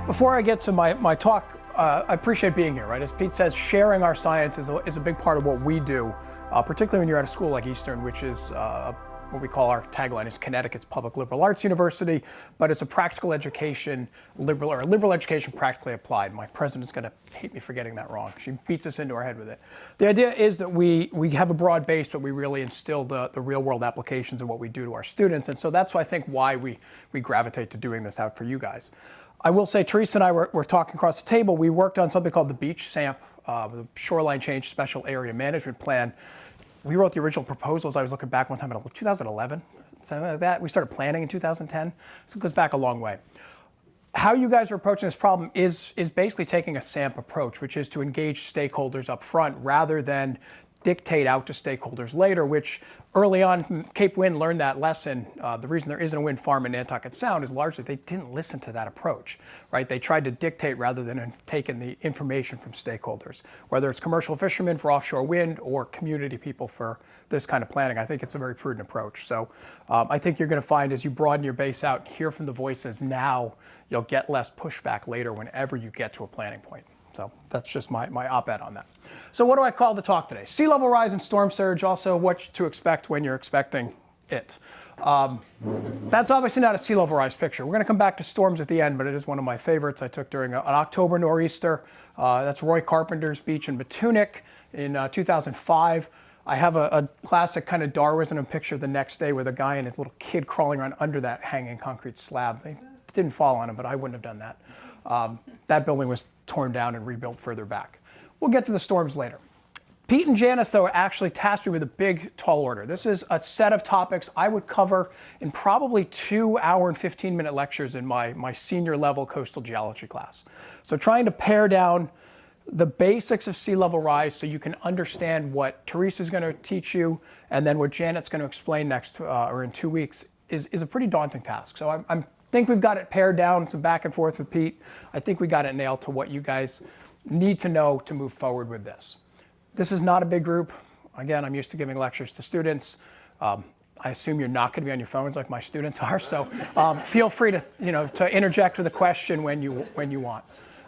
Before I get to my talk, I appreciate being here, right? As Pete says, sharing our science is a big part of what we do, particularly when you're at a school like Eastern, which is what we call our tagline is Connecticut's Public Liberal Arts University, but it's a practical education, liberal education practically applied. My president's going to hate me for getting that wrong. She beats us into our head with it. The idea is that we have a broad base, but we really instill the real world applications of what we do to our students. And so that's I think why we gravitate to doing this out for you guys. I will say, Teresa and I were talking across the table. We worked on something called the Beach SAMP, the Shoreline Change Special Area Management Plan. We wrote the original proposals. I was looking back one time in 2011, something like that. We started planning in 2010, so it goes back a long way. How you guys are approaching this problem is basically taking a SAMP approach, which is to engage stakeholders up front rather than dictate out to stakeholders later, which early on, Cape Wind learned that lesson. The reason there isn't a wind farm in Nantucket Sound is largely they didn't listen to that approach, right? They tried to dictate rather than taking the information from stakeholders, whether it's commercial fishermen for offshore wind or community people for this kind of planning. I think it's a very prudent approach. So I think you're going to find as you broaden your base out, hear from the voices now, you'll get less pushback later whenever you get to a planning point. So that's just my op-ed on that. So what do I call the talk today? Sea level rise and storm surge, also what to expect when you're expecting it. That's obviously not a sea level rise picture. We're going to come back to storms at the end, but it is one of my favorites I took during an October Noreaster. That's Roy Carpenter's beach in Batunik in 2005. I have a classic kind of Darwinism picture the next day with a guy and his little kid crawling around under that hanging concrete slab. They didn't fall on him, but I wouldn't have done that. That building was torn down and rebuilt further back. We'll get to the storms later. Pete and Janice, though, actually tasked me with a big, tall order. This is a set of topics I would cover in probably 2 hour and 15-minute lectures in my senior level coastal geology class. So trying to pare down the basics of sea level rise so you can understand what Teresa's going to teach you and then what Janet's going to explain next or in 2 weeks is a pretty daunting task. So I think we've got it pared down, some back and forth with Pete. I think we got it nailed to what you guys need to know to move forward with this. This is not a big group. Again, I'm used to giving lectures to students. I assume you're not going to be on your phones like my students are, so feel free to interject with a question when you want.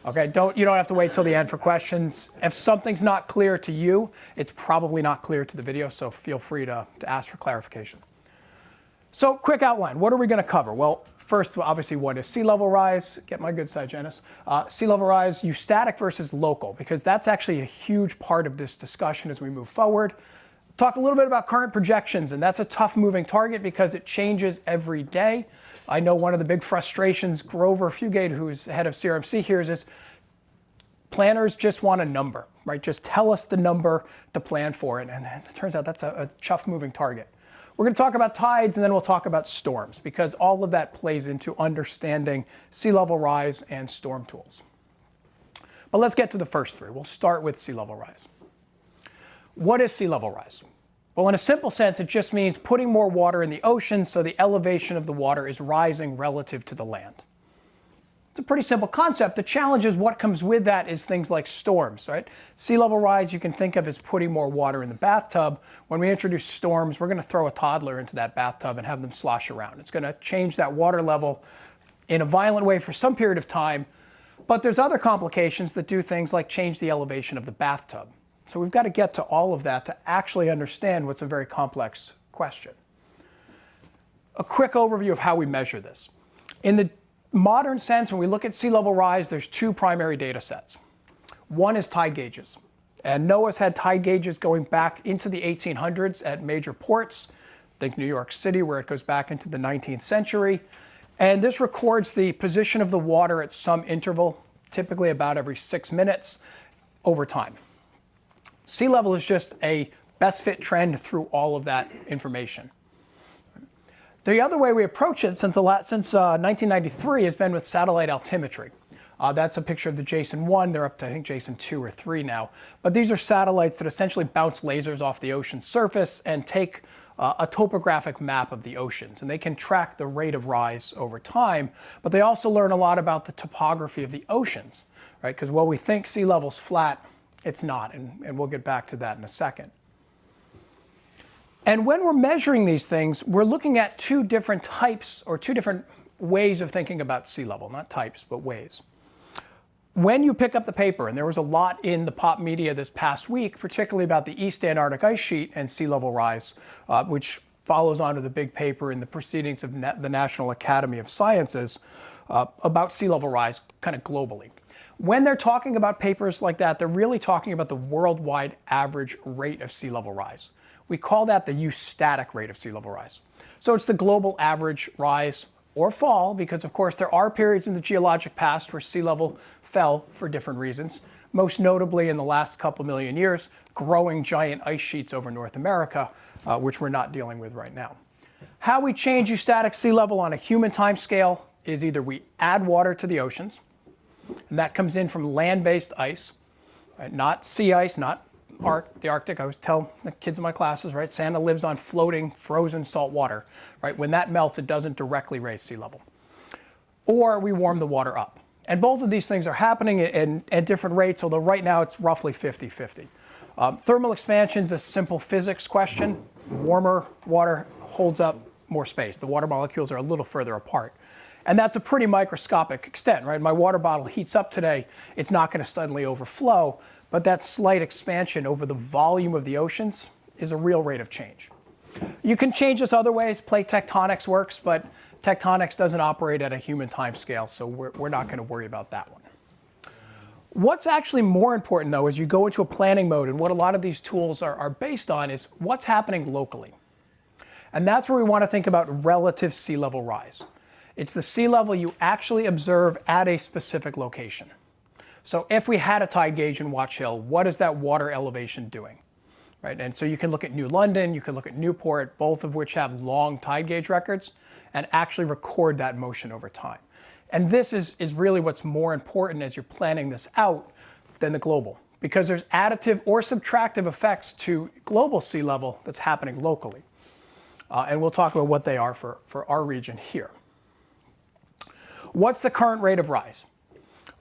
Okay, you don't have to wait till the end for questions. If something's not clear to you, it's probably not clear to the video, so feel free to ask for clarification. So quick outline, what are we going to cover? Well, first, obviously, what is sea level rise? Get my good side, Janice. Sea level rise, eustatic versus local, because that's actually a huge part of this discussion as we move forward. Talk a little bit about current projections, and that's a tough moving target because it changes every day. I know one of the big frustrations Grover Fugate, who's head of CRMC here, is planners just want a number, right? Just tell us the number to plan for it, and it turns out that's a tough moving target. We're going to talk about tides, and then we'll talk about storms, because all of that plays into understanding sea level rise and storm tools. But let's get to the first three. We'll start with sea level rise. What is sea level rise? Well, in a simple sense, it just means putting more water in the ocean so the elevation of the water is rising relative to the land. It's a pretty simple concept. The challenge is what comes with that is things like storms, right? Sea level rise you can think of as putting more water in the bathtub. When we introduce storms, we're going to throw a toddler into that bathtub and have them slosh around. It's going to change that water level in a violent way for some period of time. But there's other complications that do things like change the elevation of the bathtub. So we've got to get to all of that to actually understand what's a very complex question. A quick overview of how we measure this. In the modern sense, when we look at sea level rise, there's two primary data sets. One is tide gauges. And NOAA's had tide gauges going back into the 1800s at major ports. Think New York City, where it goes back into the 19th century. And this records the position of the water at some interval, typically about every 6 minutes over time. Sea level is just a best fit trend through all of that information. The other way we approach it since 1993 has been with satellite altimetry. That's a picture of the Jason 1. They're up to, I think, Jason 2 or 3 now. But these are satellites that essentially bounce lasers off the ocean surface and take a topographic map of the oceans. And they can track the rate of rise over time. But they also learn a lot about the topography of the oceans, right? Because while we think sea level's flat, it's not. And we'll get back to that in a second. And when we're measuring these things, we're looking at two different types or two different ways of thinking about sea level, not types, but ways. When you pick up the paper, and there was a lot in the pop media this past week, particularly about the East Antarctic ice sheet and sea level rise, which follows on to the big paper in the proceedings of the National Academy of Sciences about sea level rise kind of globally. When they're talking about papers like that, they're really talking about the worldwide average rate of sea level rise. We call that the eustatic rate of sea level rise. So it's the global average rise or fall, because of course there are periods in the geologic past where sea level fell for different reasons. Most notably in the last couple million years, growing giant ice sheets over North America, which we're not dealing with right now. How we change eustatic sea level on a human time scale is either we add water to the oceans, and that comes in from land-based ice, right? Not sea ice, not the Arctic. I always tell the kids in my classes, right? Santa lives on floating, frozen salt water, right? When that melts, it doesn't directly raise sea level. Or we warm the water up. And both of these things are happening at different rates, although right now it's roughly 50-50. Thermal expansion is a simple physics question. Warmer water holds up more space. The water molecules are a little further apart. And that's a pretty microscopic extent, right? My water bottle heats up today. It's not going to suddenly overflow, but that slight expansion over the volume of the oceans is a real rate of change. You can change this other ways. Plate tectonics works, but tectonics doesn't operate at a human time scale, so we're not going to worry about that one. What's actually more important, though, as you go into a planning mode, and what a lot of these tools are based on, is what's happening locally. And that's where we want to think about relative sea level rise. It's the sea level you actually observe at a specific location. So if we had a tide gauge in Watch Hill, what is that water elevation doing? Right? And so you can look at New London, you can look at Newport, both of which have long tide gauge records, and actually record that motion over time. And this is really what's more important as you're planning this out than the global, because there's additive or subtractive effects to global sea level that's happening locally. And we'll talk about what they are for our region here. What's the current rate of rise?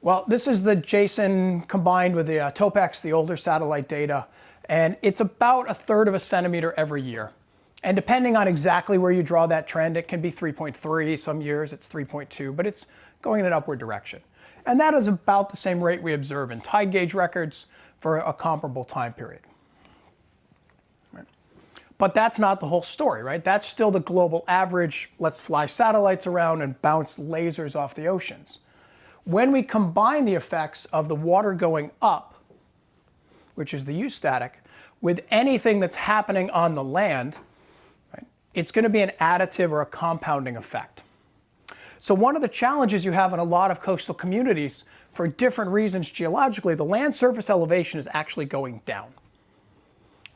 Well, this is the JSON combined with the TOPEX, the older satellite data, and it's about 1/3 of a centimeter every year. And depending on exactly where you draw that trend, it can be 3.3, some years it's 3.2, but it's going in an upward direction. And that is about the same rate we observe in tide gauge records for a comparable time period. Right. But that's not the whole story, right? That's still the global average. Let's fly satellites around and bounce lasers off the oceans. When we combine the effects of the water going up, which is the eustatic, with anything that's happening on the land, right, it's going to be an additive or a compounding effect. So one of the challenges you have in a lot of coastal communities, for different reasons geologically, the land surface elevation is actually going down.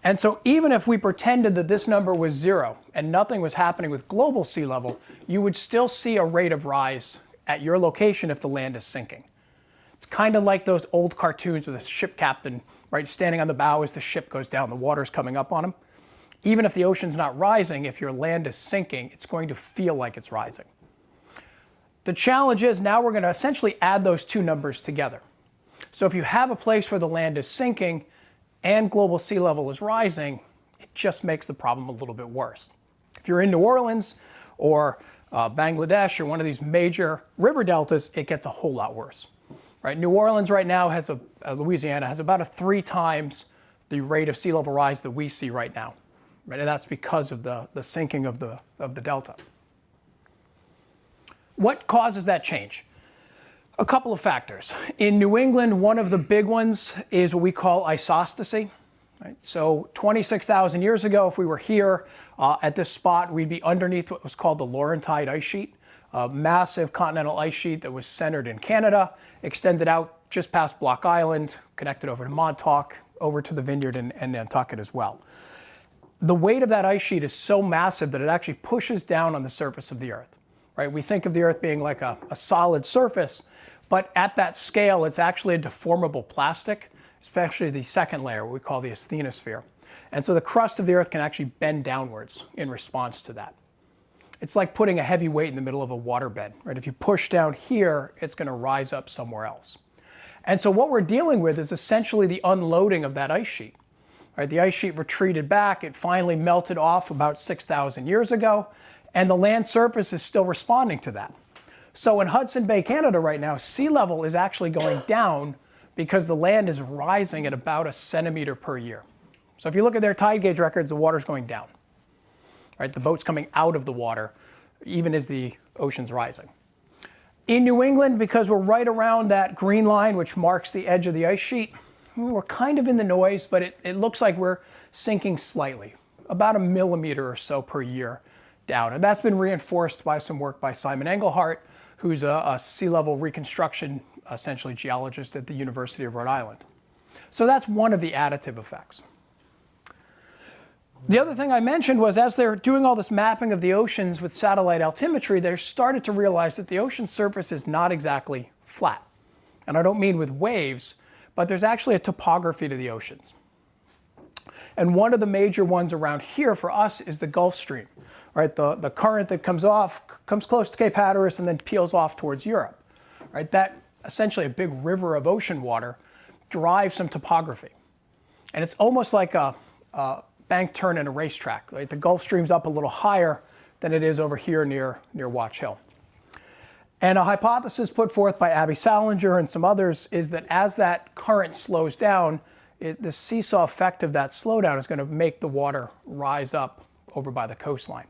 And so even if we pretended that this number was 0 and nothing was happening with global sea level, you would still see a rate of rise at your location if the land is sinking. It's kind of like those old cartoons with a ship captain, right, standing on the bow as the ship goes down, the water's coming up on him. Even if the ocean's not rising, if your land is sinking, it's going to feel like it's rising. The challenge is now we're going to essentially add those two numbers together. So if you have a place where the land is sinking and global sea level is rising, it just makes the problem a little bit worse. If you're in New Orleans or Bangladesh or one of these major river deltas, it gets a whole lot worse. Right? New Orleans right now has Louisiana has about 3 times the rate of sea level rise that we see right now. Right? And that's because of the sinking of the delta. What causes that change? A couple of factors. In New England, one of the big ones is what we call isostasy. Right? So 26,000 years ago, if we were here at this spot, we'd be underneath what was called the Laurentide Ice Sheet, a massive continental ice sheet that was centered in Canada, extended out just past Block Island, connected over to Montauk, over to the Vineyard and Nantucket as well. The weight of that ice sheet is so massive that it actually pushes down on the surface of the Earth. Right? We think of the Earth being like a solid surface, but at that scale, it's actually a deformable plastic, especially the second layer, what we call the asthenosphere. And so the crust of the Earth can actually bend downwards in response to that. It's like putting a heavy weight in the middle of a waterbed, right? If you push down here, it's going to rise up somewhere else. And so what we're dealing with is essentially the unloading of that ice sheet. Right? The ice sheet retreated back. It finally melted off about 6,000 years ago, and the land surface is still responding to that. So in Hudson Bay, Canada right now, sea level is actually going down because the land is rising at about 1 centimeter per year. So if you look at their tide gauge records, the water's going down. Right? The boat's coming out of the water, even as the ocean's rising. In New England, because we're right around that green line, which marks the edge of the ice sheet, we're kind of in the noise, but it looks like we're sinking slightly, about 1 millimeter or so per year down. And that's been reinforced by some work by Simon Engelhardt, who's a sea level reconstruction, essentially geologist at the University of Rhode Island. So that's one of the additive effects. The other thing I mentioned was as they're doing all this mapping of the oceans with satellite altimetry, they started to realize that the ocean surface is not exactly flat. And I don't mean with waves, but there's actually a topography to the oceans. And one of the major ones around here for us is the Gulf Stream. Right? The current that comes close to Cape Hatteras and then peels off towards Europe. Right? That essentially a big river of ocean water drives some topography. And it's almost like a bank turn in a racetrack. Right? The Gulf Stream's up a little higher than it is over here near Watch Hill. And a hypothesis put forth by Abby Salinger and some others is that as that current slows down, the seesaw effect of that slowdown is going to make the water rise up over by the coastline.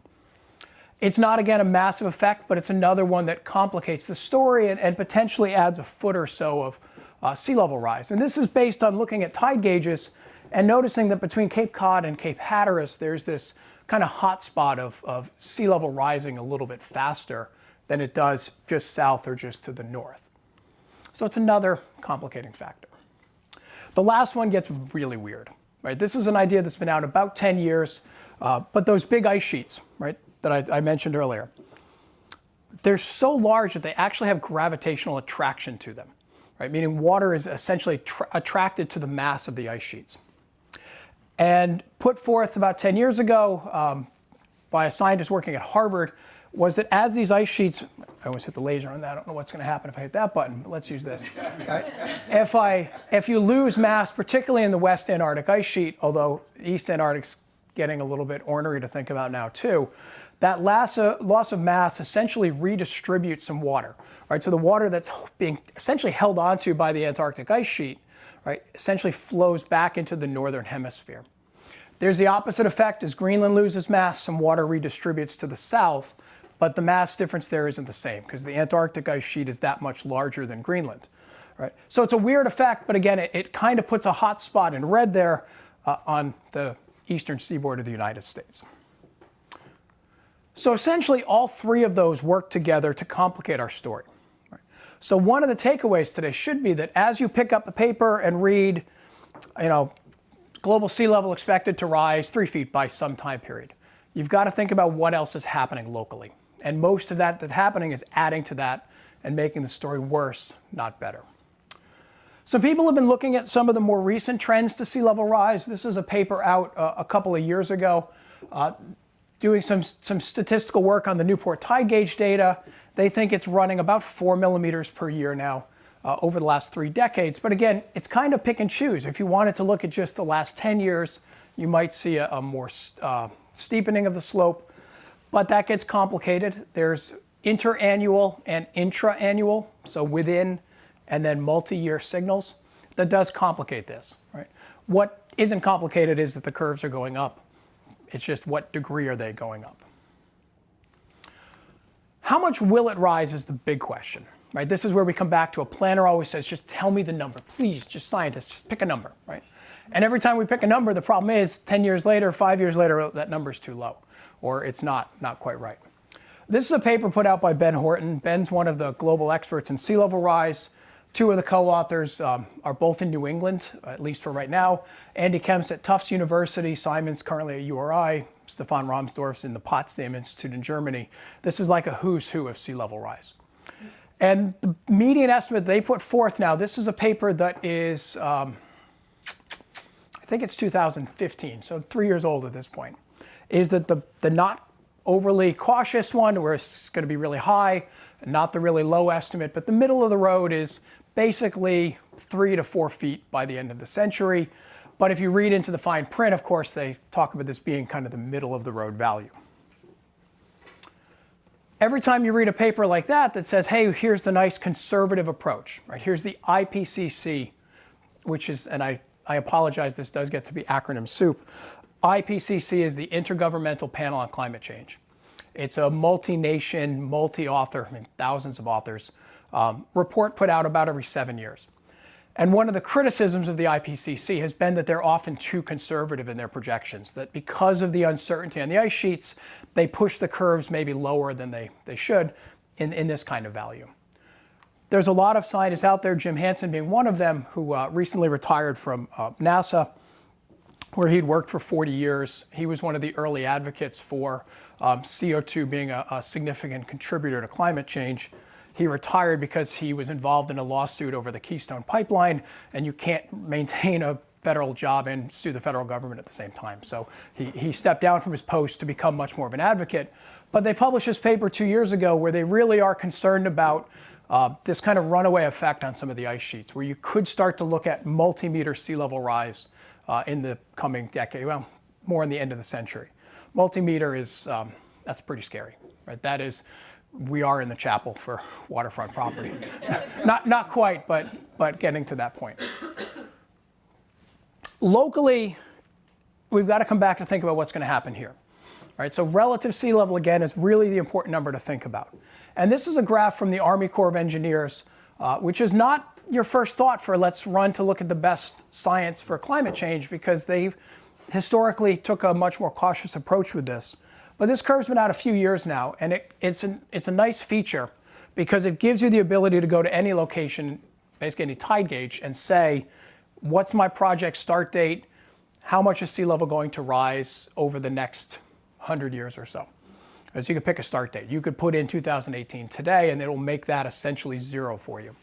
It's not, again, a massive effect, but it's another one that complicates the story and potentially adds a foot or so of sea level rise. And this is based on looking at tide gauges and noticing that between Cape Cod and Cape Hatteras, there's this kind of hot spot of sea level rising a little bit faster than it does just south or just to the north. So it's another complicating factor. The last one gets really weird. Right? This is an idea that's been out about 10 years, but those big ice sheets, right, that I mentioned earlier, they're so large that they actually have gravitational attraction to them, right? Meaning water is essentially attracted to the mass of the ice sheets. And put forth about 10 years ago by a scientist working at Harvard was that as these ice sheets, I almost hit the laser on that, I don't know what's going to happen if I hit that button, but let's use this. Right? If you lose mass, particularly in the West Antarctic ice sheet, although East Antarctic's getting a little bit ornery to think about now too, that loss of mass essentially redistributes some water. Right? So the water that's being essentially held onto by the Antarctic ice sheet, right, essentially flows back into the northern hemisphere. There's the opposite effect. As Greenland loses mass, some water redistributes to the south, but the mass difference there isn't the same because the Antarctic ice sheet is that much larger than Greenland. Right? So it's a weird effect, but again, it kind of puts a hot spot in red there on the eastern seaboard of the United States. So essentially, all three of those work together to complicate our story. Right? So one of the takeaways today should be that as you pick up the paper and read, global sea level expected to rise 3 feet by some time period, you've got to think about what else is happening locally. And most of that's happening is adding to that and making the story worse, not better. So people have been looking at some of the more recent trends to sea level rise. This is a paper out a couple of years ago doing some statistical work on the Newport tide gauge data. They think it's running about 4 millimeters per year now over the last 3 decades. But again, it's kind of pick and choose. If you wanted to look at just the last 10 years, you might see a more steepening of the slope. But that gets complicated. There's interannual and intraannual, so within and then multi-year signals. That does complicate this. Right? What isn't complicated is that the curves are going up. It's just what degree are they going up? How much will it rise is the big question. Right? This is where we come back to a planner always says, just tell me the number. Please, just scientists, just pick a number. Right? And every time we pick a number, the problem is 10 years later, 5 years later, that number's too low, or it's not quite right. This is a paper put out by Ben Horton. Ben's one of the global experts in sea level rise. 2 of the co-authors are both in New England, at least for right now. Andy Kemp's at Tufts University. Simon's currently at URI. Stefan Rahmsdorf's in the Potsdam Institute in Germany. This is like a who's who of sea level rise. And the median estimate they put forth now, this is a paper that is, I think it's 2015, so 3 years old at this point, is that the not overly cautious one, where it's going to be really high, not the really low estimate, but the middle of the road is basically 3 to 4 feet by the end of the century. But if you read into the fine print, of course, they talk about this being kind of the middle of the road value. every time you read a paper like that that says, hey, here's the nice conservative approach, right? Here's the IPCC, which is, and I apologize, this does get to be acronym soup. IPCC is the Intergovernmental Panel on Climate Change. It's a multi-nation, multi-author, I mean, thousands of authors, report put out about every 7 years. And one of the criticisms of the IPCC has been that they're often too conservative in their projections, that because of the uncertainty on the ice sheets, they push the curves maybe lower than they should in this kind of value. There's a lot of scientists out there, Jim Hansen being one of them, who recently retired from NASA, where he'd worked for 40 years. He was one of the early advocates for CO2 being a significant contributor to climate change. He retired because he was involved in a lawsuit over the Keystone Pipeline, and you can't maintain a federal job and sue the federal government at the same time. So he stepped down from his post to become much more of an advocate. But they published this paper 2 years ago where they really are concerned about this kind of runaway effect on some of the ice sheets, where you could start to look at multi-meter sea level rise in the coming decade, well, more in the end of the century. Multi-meter is, that's pretty scary, right? That is, we are in the chapel for waterfront property. not quite, but getting to that point. Locally, we've got to come back to think about what's going to happen here. All right, so relative sea level, again, is really the important number to think about. And this is a graph from the Army Corps of Engineers, which is not your first thought for let's run to look at the best science for climate change, because they historically took a much more cautious approach with this. But this curve's been out a few years now, and it's a nice feature because it gives you the ability to go to any location, basically any tide gauge, and say, what's my project start date? How much is sea level going to rise over the next 100 years or so? So you could pick a start date. You could put in 2018 today, and it'll make that essentially zero for you.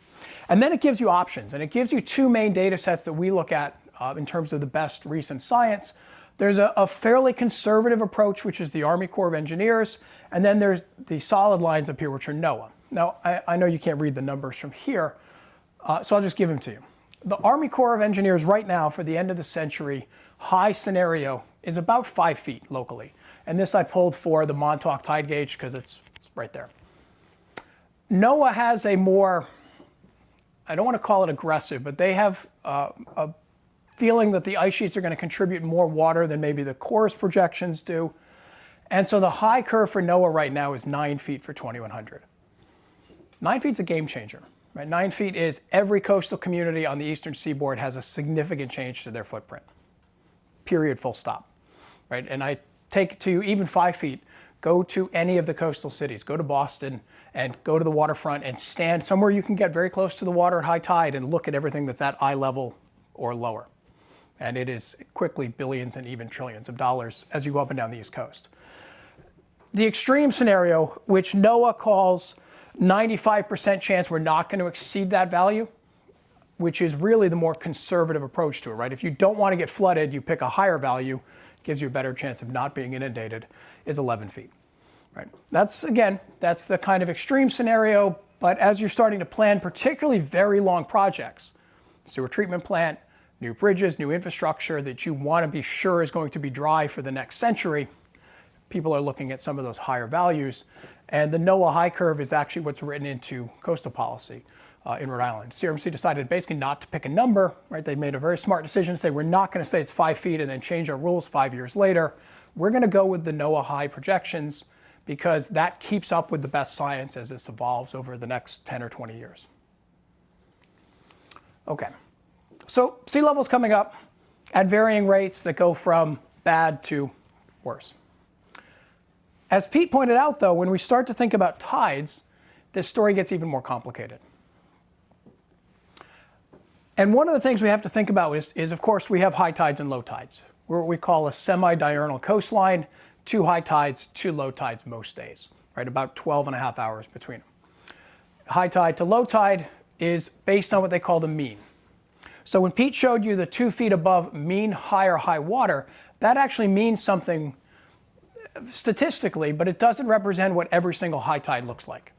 And then it gives you options, and it gives you two main data sets that we look at in terms of the best recent science. There's a fairly conservative approach, which is the Army Corps of Engineers, and then there's the solid lines up here, which are NOAA. Now, I know you can't read the numbers from here, so I'll just give them to you. The Army Corps of Engineers right now, for the end of the century, high scenario is about 5 feet locally. And this I pulled for the Montauk tide gauge because it's right there. NOAA has a more, I don't want to call it aggressive, but they have a feeling that the ice sheets are going to contribute more water than maybe the Corps' projections do. And so the high curve for NOAA right now is 9 feet for 2100. 9 feet's a game changer. Right? 9 feet is every coastal community on the eastern seaboard has a significant change to their footprint. Period, full stop. Right? And I take it to you, even 5 feet, go to any of the coastal cities. Go to Boston and go to the waterfront and stand somewhere you can get very close to the water at high tide and look at everything that's at eye level or lower. And it is quickly billions and even trillions of dollars as you go up and down the East Coast. The extreme scenario, which NOAA calls 95% chance we're not going to exceed that value, which is really the more conservative approach to it, right? If you don't want to get flooded, you pick a higher value, gives you a better chance of not being inundated, is 11 feet, right? That's the kind of extreme scenario, but as you're starting to plan particularly very long projects, sewer treatment plant, new bridges, new infrastructure that you want to be sure is going to be dry for the next century, people are looking at some of those higher values. And the NOAA high curve is actually what's written into coastal policy in Rhode Island. CRMC decided basically not to pick a number, right? They made a very smart decision to say, we're not going to say it's 5 feet and then change our rules 5 years later. We're going to go with the NOAA high projections because that keeps up with the best science as this evolves over the next 10 or 20 years. Okay, so sea level's coming up at varying rates that go from bad to worse. As Pete pointed out, though, when we start to think about tides, this story gets even more complicated. And one of the things we have to think about is of course, we have high tides and low tides. We're what we call a semi-diurnal coastline, 2 high tides, 2 low tides most days, right? About 12 and a half hours between them. High tide to low tide is based on what they call the mean. So when Pete showed you the 2 feet above mean high or high water, that actually means something statistically, but it doesn't represent what every single high tide looks like.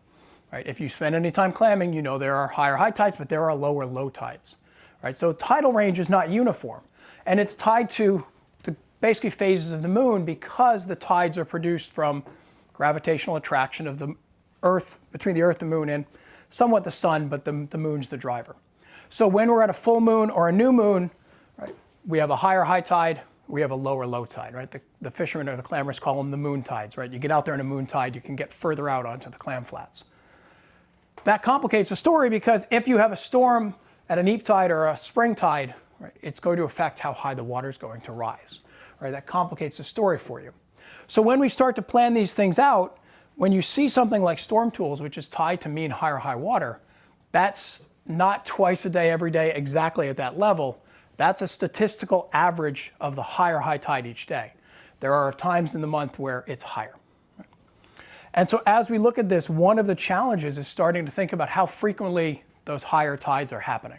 Right? If you spend any time clamming, you know there are higher high tides, but there are lower low tides. Right? So tidal range is not uniform, and it's tied to the basically phases of the moon because the tides are produced from gravitational attraction of the Earth, between the Earth, the moon, and somewhat the sun, but the moon's the driver. So when we're at a full moon or a new moon, right, we have a higher high tide, we have a lower low tide, right? The fishermen or the clammers call them the moon tides, right? You get out there in a moon tide, you can get further out onto the clam flats. That complicates the story because if you have a storm at a neap tide or a spring tide, right, it's going to affect how high the water is going to rise, right? That complicates the story for you. So when we start to plan these things out, when you see something like storm tools, which is tied to mean higher high water, that's not twice a day, every day, exactly at that level. That's a statistical average of the higher high tide each day. There are times in the month where it's higher. And so as we look at this, one of the challenges is starting to think about how frequently those higher tides are happening.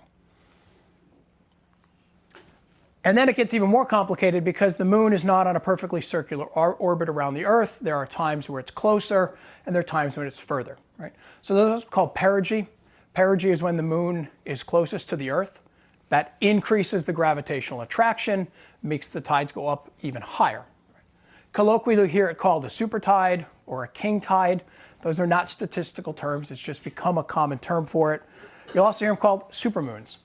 And then it gets even more complicated because the moon is not on a perfectly circular orbit around the Earth. There are times where it's closer and there are times when it's further, right? So those are called perigee. Perigee is when the moon is closest to the Earth. That increases the gravitational attraction, makes the tides go up even higher. Colloquially, you hear it called a super tide or a king tide. Those are not statistical terms. It's just become a common term for it. You'll also hear them called supermoons.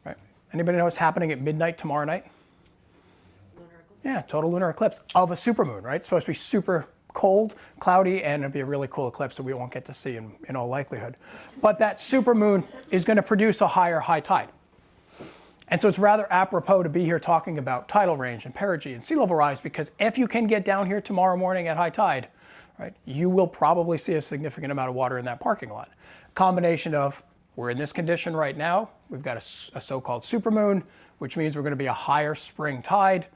Right? Anybody know what's happening at midnight tomorrow night? Lunar eclipse. Yeah, total lunar eclipse of a supermoon, right? It's supposed to be super cold, cloudy, and it'll be a really cool eclipse that we won't get to see in all likelihood. But that supermoon is going to produce a higher high tide. And so it's rather apropos to be here talking about tidal range and perigee and sea level rise, because if you can get down here tomorrow morning at high tide, right, you will probably see a significant amount of water in that parking lot. Combination of we're in this condition right now, we've got a so-called supermoon, which means we're going to be a higher spring tide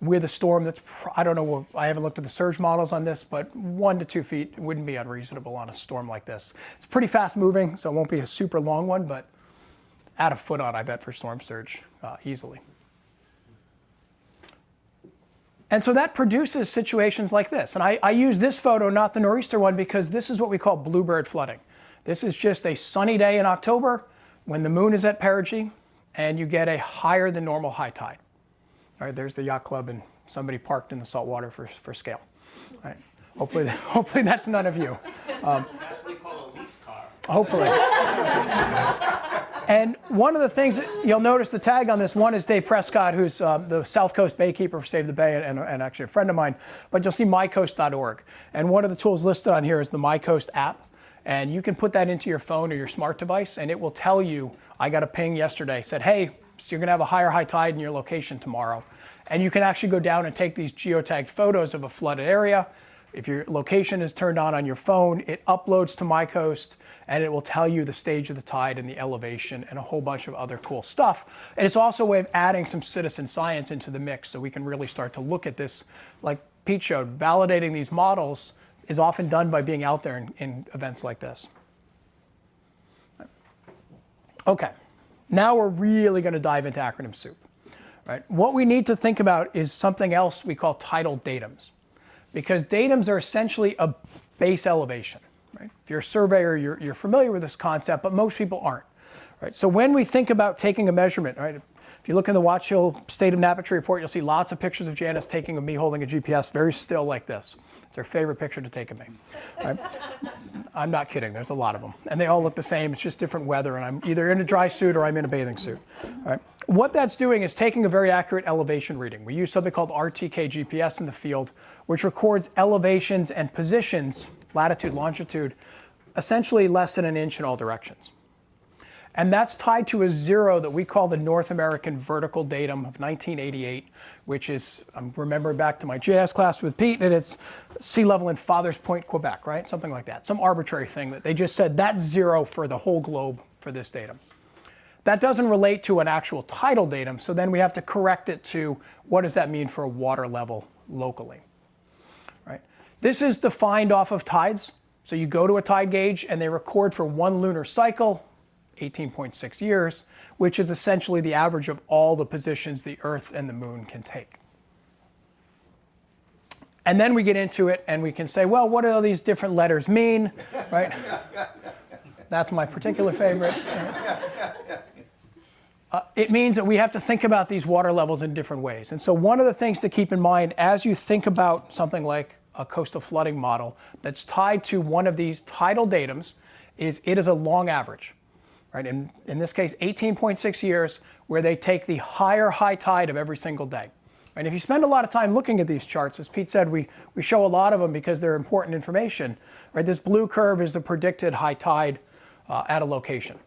with a storm that's, I don't know, I haven't looked at the surge models on this, but 1 to 2 feet wouldn't be unreasonable on a storm like this. It's pretty fast moving, so it won't be a super long one, but add a foot on, I bet, for storm surge easily. And so that produces situations like this. And I use this photo, not the Noreaster one, because this is what we call bluebird flooding. This is just a sunny day in October when the moon is at perigee and you get a higher than normal high tide. All right, there's the yacht club and somebody parked in the salt water for scale. All right. Hopefully that's none of you. That's what we call a lease car. Hopefully. And one of the things that you'll notice the tag on this one is Dave Prescott, who's the South Coast Baykeeper for Save the Bay and actually a friend of mine. But you'll see mycoast.org. And one of the tools listed on here is the MyCoast app. And you can put that into your phone or your smart device, and it will tell you, I got a ping yesterday, said, hey, so you're going to have a higher high tide in your location tomorrow. And you can actually go down and take these geotagged photos of a flooded area. If your location is turned on your phone, it uploads to MyCoast, and it will tell you the stage of the tide and the elevation and a whole bunch of other cool stuff. And it's also a way of adding some citizen science into the mix so we can really start to look at this. Like Pete showed, validating these models is often done by being out there in events like this. Okay, now we're really going to dive into acronym soup. Right? What we need to think about is something else we call tidal datums, because datums are essentially a base elevation. Right? If you're a surveyor, you're familiar with this concept, but most people aren't. Right? So when we think about taking a measurement, right? If you look in the Watch Hill State of Napitree report, you'll see lots of pictures of Janice taking of me holding a GPS very still like this. It's her favorite picture to take of me. Right? I'm not kidding, there's a lot of them. And they all look the same, it's just different weather, and I'm either in a dry suit or I'm in a bathing suit. Right? What that's doing is taking a very accurate elevation reading. We use something called RTK GPS in the field, which records elevations and positions, latitude, longitude, essentially less than an inch in all directions. And that's tied to a zero that we call the North American Vertical Datum of 1988, which is, I'm remembering back to my JS class with Pete, and it's sea level in Father's Point, Quebec, right? Something like that, some arbitrary thing that they just said that's zero for the whole globe for this datum. That doesn't relate to an actual tidal datum, so then we have to correct it to what does that mean for a water level locally, right? This is defined off of tides. So you go to a tide gauge and they record for one lunar cycle, 18.6 years, which is essentially the average of all the positions the Earth and the Moon can take. And then we get into it and we can say, well, what do all these different letters mean, right? That's my particular favorite. It means that we have to think about these water levels in different ways. And so one of the things to keep in mind as you think about something like a coastal flooding model that's tied to one of these tidal datums. It is a long average, right? In this case, 18.6 years, where they take the higher high tide of every single day. And if you spend a lot of time looking at these charts, as Pete said, we show a lot of them because they're important information, right? This blue curve is the predicted high tide at a location,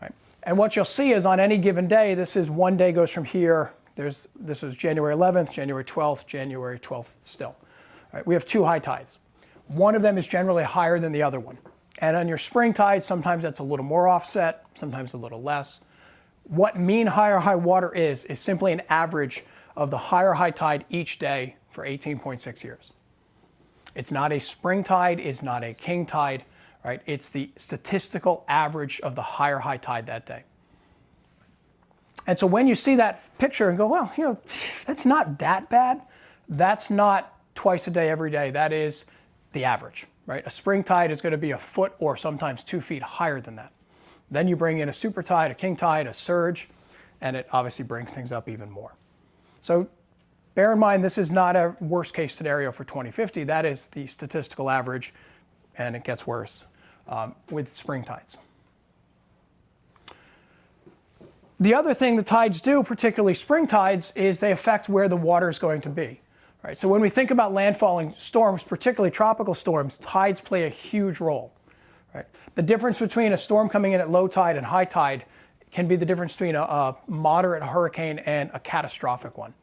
right? And what you'll see is on any given day, this is one day goes from here. This is January 11th, January 12th, January 12th still. Right? We have two high tides. One of them is generally higher than the other one. And on your spring tide, sometimes that's a little more offset, sometimes a little less. What mean higher high water is simply an average of the higher high tide each day for 18.6 years. It's not a spring tide, it's not a king tide, right? It's the statistical average of the higher high tide that day. And so when you see that picture and go, well, you know, that's not that bad. That's not twice a day, every day. That is the average, right? A spring tide is going to be a foot or sometimes 2 feet higher than that. Then you bring in a super tide, a king tide, a surge, and it obviously brings things up even more. So bear in mind, this is not a worst case scenario for 2050. That is the statistical average, and it gets worse with spring tides. The other thing the tides do, particularly spring tides, is they affect where the water is going to be. Right? So when we think about landfalling storms, particularly tropical storms, tides play a huge role. Right? The difference between a storm coming in at low tide and high tide can be the difference between a moderate hurricane and a catastrophic one.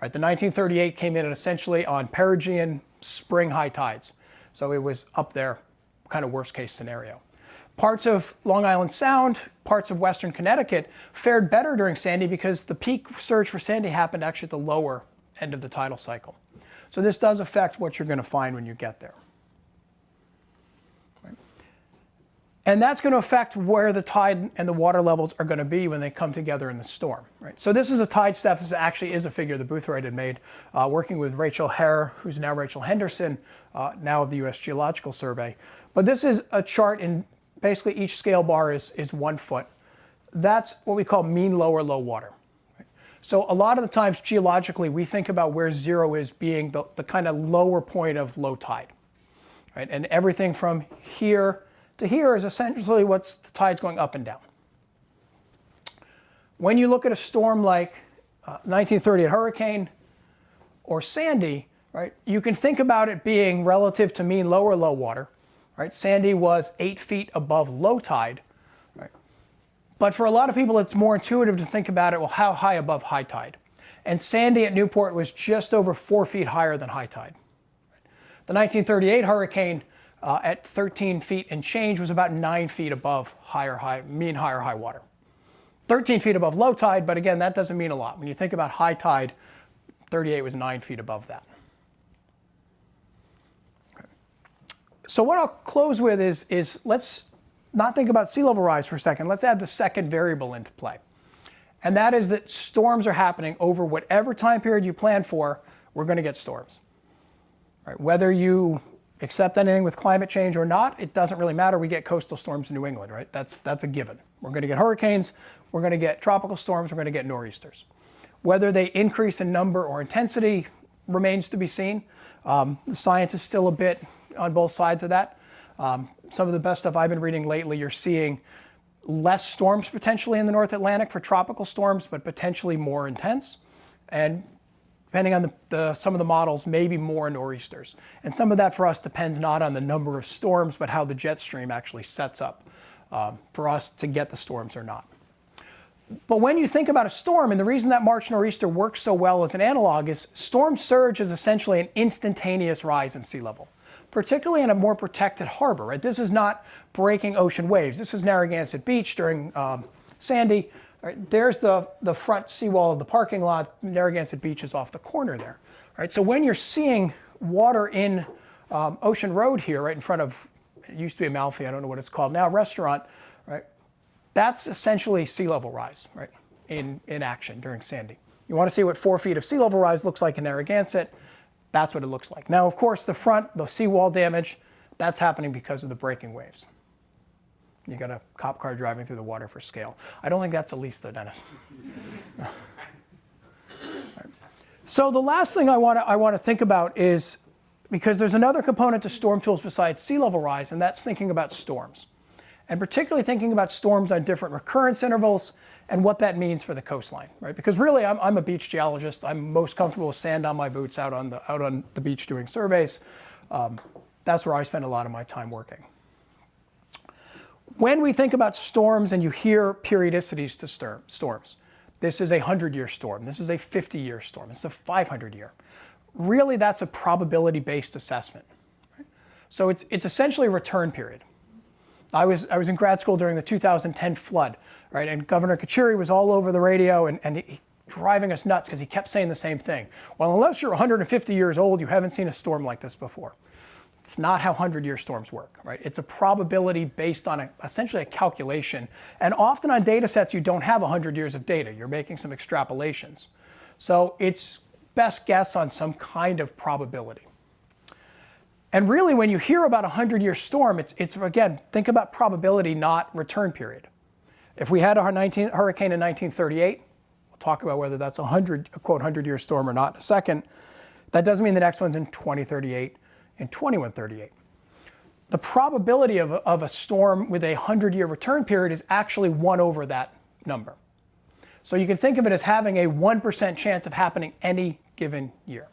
Right? The 1938 came in essentially on perigean spring high tides. So it was up there, kind of worst case scenario. Parts of Long Island Sound, parts of Western Connecticut fared better during Sandy because the peak surge for Sandy happened actually at the lower end of the tidal cycle. So this does affect what you're going to find when you get there. Right? And that's going to affect where the tide and the water levels are going to be when they come together in the storm. Right? So this is a tide step. This actually is a figure that Boothroyd had made, working with Rachel Hare, who's now Rachel Henderson, now of the U.S. Geological Survey. But this is a chart in basically each scale bar is 1 foot. That's what we call mean low or low water. Right? So a lot of the times geologically we think about where zero is being the kind of lower point of low tide. Right? And everything from here to here is essentially what's the tides going up and down. When you look at a storm like 1938 hurricane or Sandy, right, you can think about it being relative to mean low or low water. Right? Sandy was 8 feet above low tide. Right? But for a lot of people, it's more intuitive to think about it, well, how high above high tide? And Sandy at Newport was just over 4 feet higher than high tide. The 1938 hurricane at 13 feet and change was about 9 feet above mean higher high water. 13 feet above low tide, but again, that doesn't mean a lot. When you think about high tide, 38 was 9 feet above that. So what I'll close with is let's not think about sea level rise for a second. Let's add the second variable into play. And that is that storms are happening over whatever time period you plan for, we're going to get storms. Right? Whether you accept anything with climate change or not, it doesn't really matter. We get coastal storms in New England, right? That's a given. We're going to get hurricanes, we're going to get tropical storms, we're going to get Noreasters. Whether they increase in number or intensity remains to be seen. The science is still a bit on both sides of that. Some of the best stuff I've been reading lately, you're seeing less storms potentially in the North Atlantic for tropical storms, but potentially more intense. And depending on some of the models, maybe more Noreasters. And some of that for us depends not on the number of storms, but how the jet stream actually sets up for us to get the storms or not. But when you think about a storm, and the reason that March Noreaster works so well as an analog is storm surge is essentially an instantaneous rise in sea level, particularly in a more protected harbor. Right? This is not breaking ocean waves. This is Narragansett Beach during Sandy. Right? There's the front seawall of the parking lot. Narragansett Beach is off the corner there. Right? So when you're seeing water in Ocean Road here, right in front of, it used to be Amalfi, I don't know what it's called now, restaurant, right? That's essentially sea level rise, right, in action during Sandy. You want to see what 4 feet of sea level rise looks like in Narragansett, that's what it looks like. Now, of course, the seawall damage, that's happening because of the breaking waves. You got a cop car driving through the water for scale. I don't think that's a lease though, Dennis. Right. So the last thing I want to think about is because there's another component to storm tools besides sea level rise, and that's thinking about storms. And particularly thinking about storms on different recurrence intervals and what that means for the coastline, right? Because really, I'm a beach geologist. I'm most comfortable with sand on my boots out on the beach doing surveys. That's where I spend a lot of my time working. When we think about storms and you hear periodicities to storms, this is a 100-year storm. This is a 50-year storm. It's a 500-year. Really, that's a probability-based assessment. Right? So it's essentially a return period. I was in grad school during the 2010 flood, right? And Governor Kachuri was all over the radio and he driving us nuts because he kept saying the same thing. Well, unless you're 150 years old, you haven't seen a storm like this before. It's not how 100-year storms work, right? It's a probability based on essentially a calculation. And often on data sets, you don't have 100 years of data. You're making some extrapolations. So it's best guess on some kind of probability. And really, when you hear about a 100-year storm, it's again, think about probability, not return period. If we had a hurricane in 1938, we'll talk about whether that's a quote 100-year storm or not in a second. That doesn't mean the next one's in 2038, in 2138. The probability of a storm with a 100-year return period is actually 1 over that number. So you can think of it as having a 1% chance of happening any given year.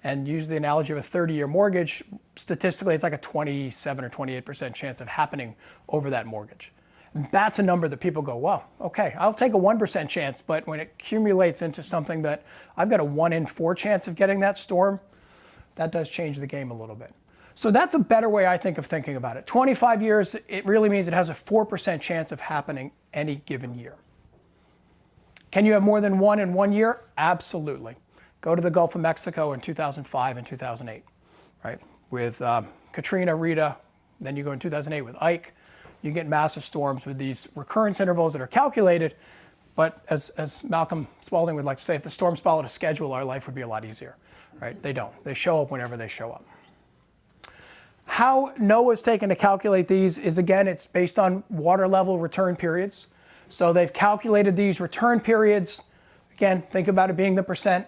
And use the analogy of a 30-year mortgage, statistically it's like a 27 or 28% chance of happening over that mortgage. And that's a number that people go, wow, okay, I'll take a 1% chance, but when it accumulates into something that I've got a 1 in 4 chance of getting that storm, that does change the game a little bit. So that's a better way I think of thinking about it. 25 years, it really means it has a 4% chance of happening any given year. Can you have more than 1 in 1 year? Absolutely. Go to the Gulf of Mexico in 2005 and 2008, right? With Katrina, Rita, then you go in 2008 with Ike. You get massive storms with these recurrence intervals that are calculated, but as Malcolm Spaulding would like to say, if the storms followed a schedule, our life would be a lot easier, right? They don't. They show up whenever they show up. How NOAA's taken to calculate these is, again, it's based on water level return periods. So they've calculated these return periods. Again, think about it being the percent.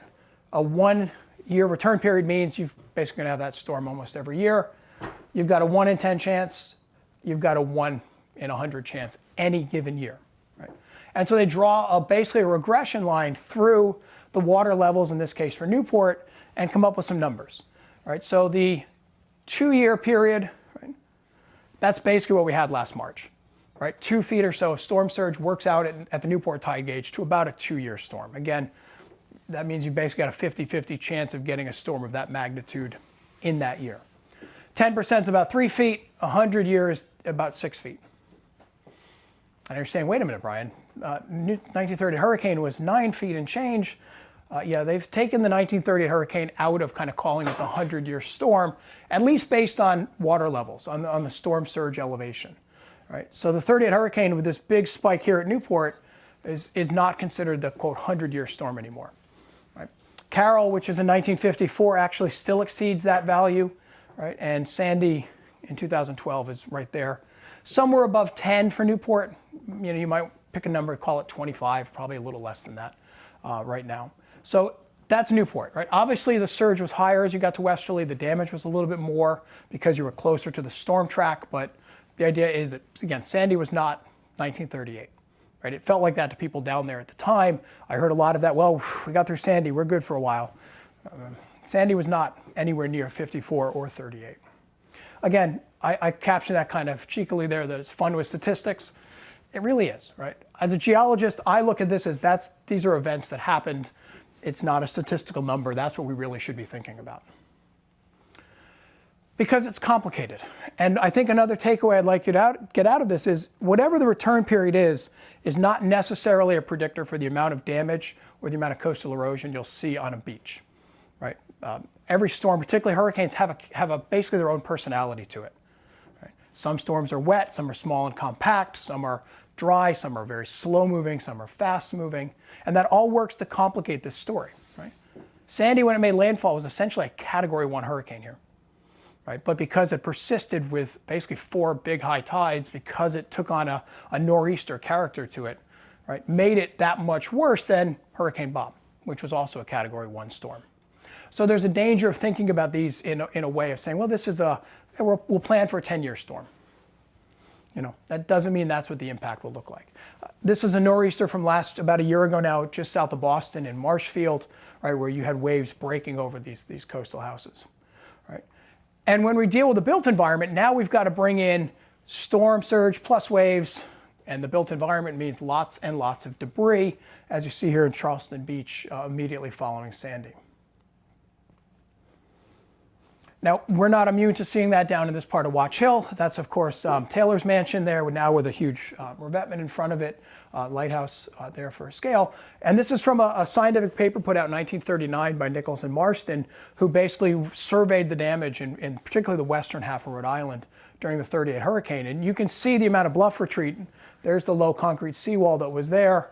A 1-year return period means you're basically going to have that storm almost every year. You've got a 1 in 10 chance. You've got a 1 in 100 chance any given year. Right? And so they draw basically a regression line through the water levels, in this case for Newport, and come up with some numbers. Right? So the 2-year period, right, that's basically what we had last March. Right? 2 feet or so of storm surge works out at the Newport tide gauge to about a 2-year storm. Again, that means you basically got a 50-50 chance of getting a storm of that magnitude in that year. 10% is about 3 feet, 100 years about 6 feet. And you're saying, wait a minute, Brian, 1930 hurricane was 9 feet and change. Yeah, they've taken the 1930 hurricane out of kind of calling it the 100-year storm, at least based on water levels, on the storm surge elevation. Right? So the 30th hurricane with this big spike here at Newport is not considered the, quote, 100-year storm anymore. Right? Carol, which is in 1954, actually still exceeds that value. Right? And Sandy in 2012 is right there. Somewhere above 10 for Newport. You know, you might pick a number, call it 25, probably a little less than that right now. So that's Newport. Right? Obviously, the surge was higher as you got to Westerly. The damage was a little bit more because you were closer to the storm track, but the idea is that, again, Sandy was not 1938, right? It felt like that to people down there at the time. I heard a lot of that, well, we got through Sandy, we're good for a while. Sandy was not anywhere near 54 or 38. Again, I caption that kind of cheekily there, that it's fun with statistics. It really is, right? As a geologist, I look at this as these are events that happened. It's not a statistical number. That's what we really should be thinking about. Because it's complicated. And I think another takeaway I'd like you to get out of this is whatever the return period is not necessarily a predictor for the amount of damage or the amount of coastal erosion you'll see on a beach. Right? Every storm, particularly hurricanes, have basically their own personality to it. Right? Some storms are wet, some are small and compact, some are dry, some are very slow moving, some are fast moving, and that all works to complicate this story. Right? Sandy, when it made landfall, was essentially a Category 1 hurricane here. Right? But because it persisted with basically 4 big high tides, because it took on a Noreaster character to it, right, made it that much worse than Hurricane Bob, which was also a Category 1 storm. So there's a danger of thinking about these in a way of saying, well, this is we'll plan for a 10-year storm. That doesn't mean that's what the impact will look like. This is a nor'easter from about a year ago now, just south of Boston in Marshfield, right, where you had waves breaking over these coastal houses, right? And when we deal with the built environment, now we've got to bring in storm surge plus waves, and the built environment means lots and lots of debris, as you see here in Charleston Beach, immediately following Sandy. Now, we're not immune to seeing that down in this part of Watch Hill. That's, of course, Taylor's mansion there, now with a huge revetment in front of it, lighthouse there for scale. And this is from a scientific paper put out in 1939 by Nichols and Marston, who basically surveyed the damage in particularly the western half of Rhode Island during the 38 hurricane. And you can see the amount of bluff retreat. There's the low concrete seawall that was there.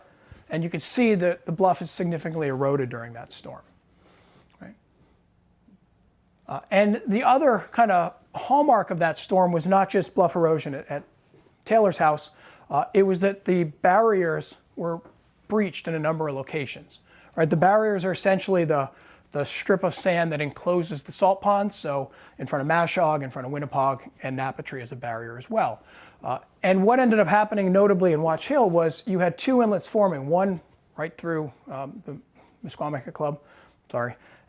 And you can see that the bluff is significantly eroded during that storm. And the other kind of hallmark of that storm was not just bluff erosion at Taylor's house. It was that the barriers were breached in a number of locations. Right? The barriers are essentially the strip of sand that encloses the salt ponds. So in front of Mashog, in front of Winnipogue, and Napatree is a barrier as well. And what ended up happening notably in Watch Hill was you had two inlets forming, one right through the Misquamicut Club,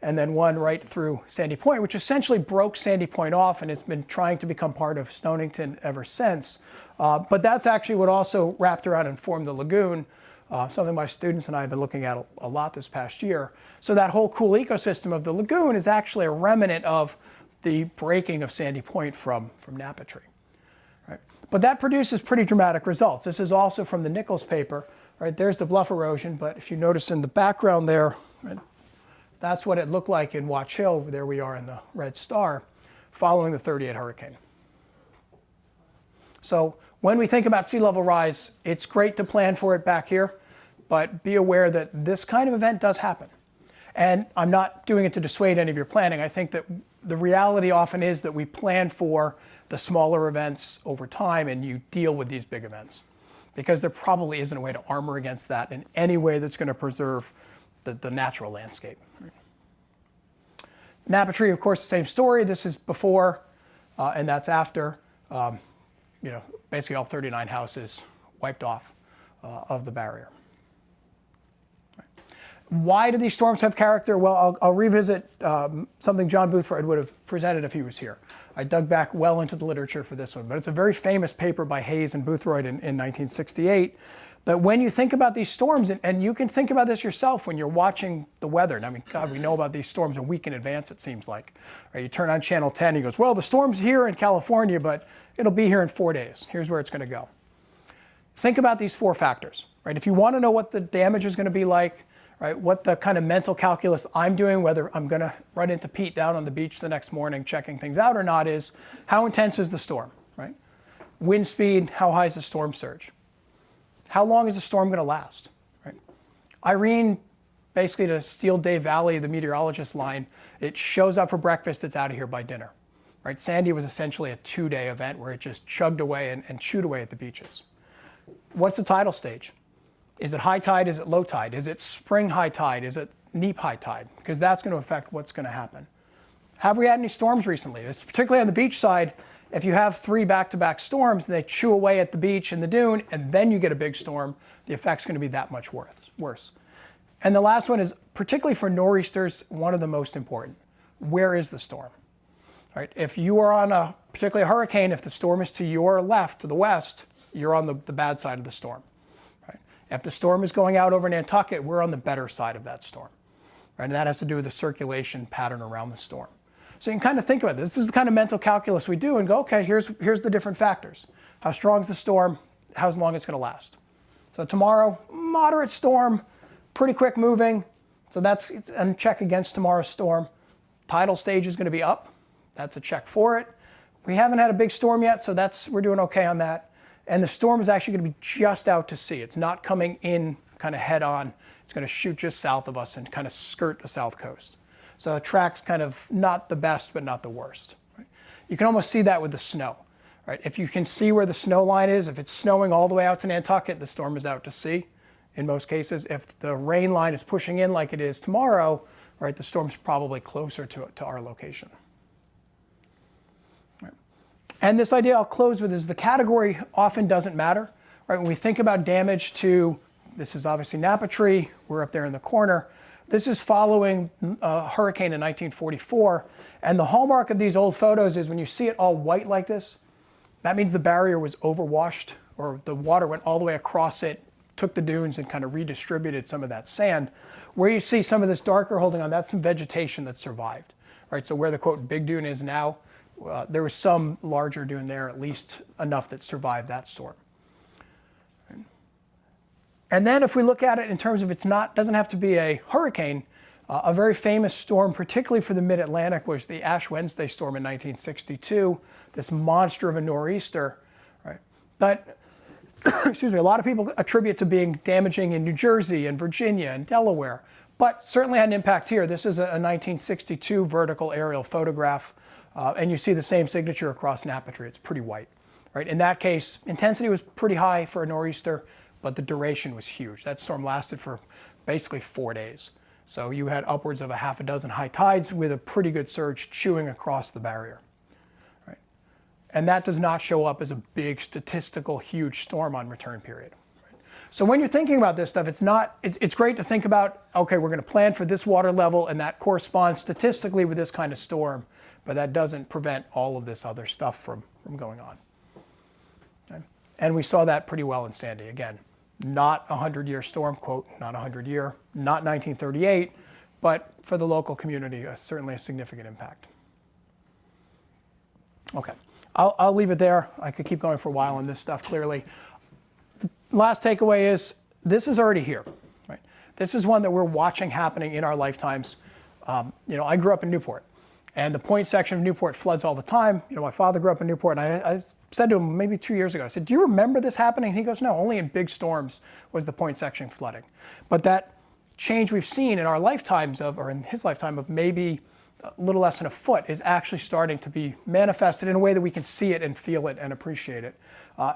and then one right through Sandy Point, which essentially broke Sandy Point off, and it's been trying to become part of Stonington ever since. But that's actually what also wrapped around and formed the lagoon, something my students and I have been looking at a lot this past year. So that whole cool ecosystem of the lagoon is actually a remnant of the breaking of Sandy Point from Napatree. Right? But that produces pretty dramatic results. This is also from the Nichols paper. Right? There's the bluff erosion, but if you notice in the background there, right, that's what it looked like in Watch Hill. There we are in the red star, following the 38 hurricane. So when we think about sea level rise, it's great to plan for it back here, but be aware that this kind of event does happen. And I'm not doing it to dissuade any of your planning. I think that the reality often is that we plan for the smaller events over time, and you deal with these big events, because there probably isn't a way to armor against that in any way that's going to preserve the natural landscape. Napatree, of course, the same story. This is before, and that's after. Basically all 39 houses wiped off of the barrier. Why do these storms have character? Well, I'll revisit something John Boothroyd would have presented if he was here. I dug back well into the literature for this one, but it's a very famous paper by Hayes and Boothroyd in 1968. That when you think about these storms, and you can think about this yourself when you're watching the weather. And I mean, God, we know about these storms a week in advance, it seems like. Right? You turn on Channel 10, he goes, well, the storm's here in California, but it'll be here in 4 days. Here's where it's going to go. Think about these four factors. Right? If you want to know what the damage is going to be like, right, what the kind of mental calculus I'm doing, whether I'm going to run into Pete down on the beach the next morning checking things out or not, is how intense is the storm? Right? Wind speed, how high is the storm surge? How long is the storm going to last? Right? Irene, basically to steal Dave Valley, the meteorologist line, it shows up for breakfast, it's out of here by dinner. Right? Sandy was essentially a 2-day event where it just chugged away and chewed away at the beaches. What's the tidal stage? Is it high tide? Is it low tide? Is it spring high tide? Is it neap high tide? Because that's going to affect what's going to happen. Have we had any storms recently? It's particularly on the beach side. If you have 3 back-to-back storms, they chew away at the beach and the dune, and then you get a big storm, the effect's going to be that much worse. And the last one is, particularly for nor'easters, one of the most important. Where is the storm? Right? If you are on particularly a hurricane, if the storm is to your left, to the west, you're on the bad side of the storm. Right? If the storm is going out over Nantucket, we're on the better side of that storm. Right? And that has to do with the circulation pattern around the storm. So you can kind of think about this. This is the kind of mental calculus we do and go, okay, here's the different factors. How strong is the storm? How long it's going to last? So tomorrow, moderate storm, pretty quick moving. So that's a check against tomorrow's storm. Tidal stage is going to be up. That's a check for it. We haven't had a big storm yet, so we're doing okay on that. And the storm is actually going to be just out to sea. It's not coming in kind of head on. It's going to shoot just south of us and kind of skirt the south coast. So it tracks kind of not the best, but not the worst. Right? You can almost see that with the snow. Right? If you can see where the snow line is, if it's snowing all the way out to Nantucket, the storm is out to sea in most cases. If the rain line is pushing in like it is tomorrow, right, the storm's probably closer to our location. Right. And this idea I'll close with is the category often doesn't matter. Right? When we think about damage to, this is obviously Napa Tree, we're up there in the corner. This is following a hurricane in 1944. And the hallmark of these old photos is when you see it all white like this, that means the barrier was overwashed, or the water went all the way across it, took the dunes and kind of redistributed some of that sand. Where you see some of this darker holding on, that's some vegetation that survived. Right? So where the quote big dune is now, there was some larger dune there, at least enough that survived that storm. And then if we look at it in terms of doesn't have to be a hurricane, a very famous storm, particularly for the mid-Atlantic, was the Ash Wednesday storm in 1962, this monster of a nor'easter, right? But, excuse me, a lot of people attribute to being damaging in New Jersey and Virginia and Delaware, but certainly had an impact here. This is a 1962 vertical aerial photograph, and you see the same signature across Napa Tree. It's pretty white, right? In that case, intensity was pretty high for a nor'easter, but the duration was huge. That storm lasted for basically 4 days. So you had upwards of a half a dozen high tides with a pretty good surge chewing across the barrier. Right? And that does not show up as a big statistical huge storm on return period. Right? So when you're thinking about this stuff, it's great to think about, okay, we're going to plan for this water level and that corresponds statistically with this kind of storm, but that doesn't prevent all of this other stuff from going on. Okay? And we saw that pretty well in Sandy. Again, not a 100-year storm, quote, not 100-year, not 1938, but for the local community, certainly a significant impact. Okay, I'll leave it there. I could keep going for a while on this stuff, clearly. Last takeaway is this is already here. Right? This is one that we're watching happening in our lifetimes. I grew up in Newport, and the point section of Newport floods all the time. My father grew up in Newport, and I said to him maybe 2 years ago, I said, do you remember this happening? And he goes, no, only in big storms was the point section flooding. But that change we've seen in our lifetimes or in his lifetime of maybe a little less than a foot is actually starting to be manifested in a way that we can see it and feel it and appreciate it.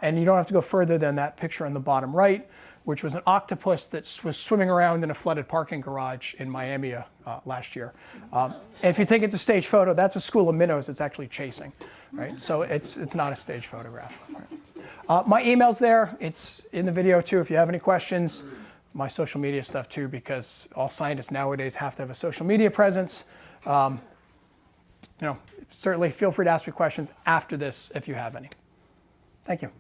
And you don't have to go further than that picture on the bottom right, which was an octopus that was swimming around in a flooded parking garage in Miami last year. And if you think it's a stage photo, that's a school of minnows it's actually chasing, right? So it's not a stage photograph. Right? My email's there. It's in the video too if you have any questions. My social media stuff too, because all scientists nowadays have to have a social media presence. Certainly feel free to ask me questions after this if you have any. Thank you.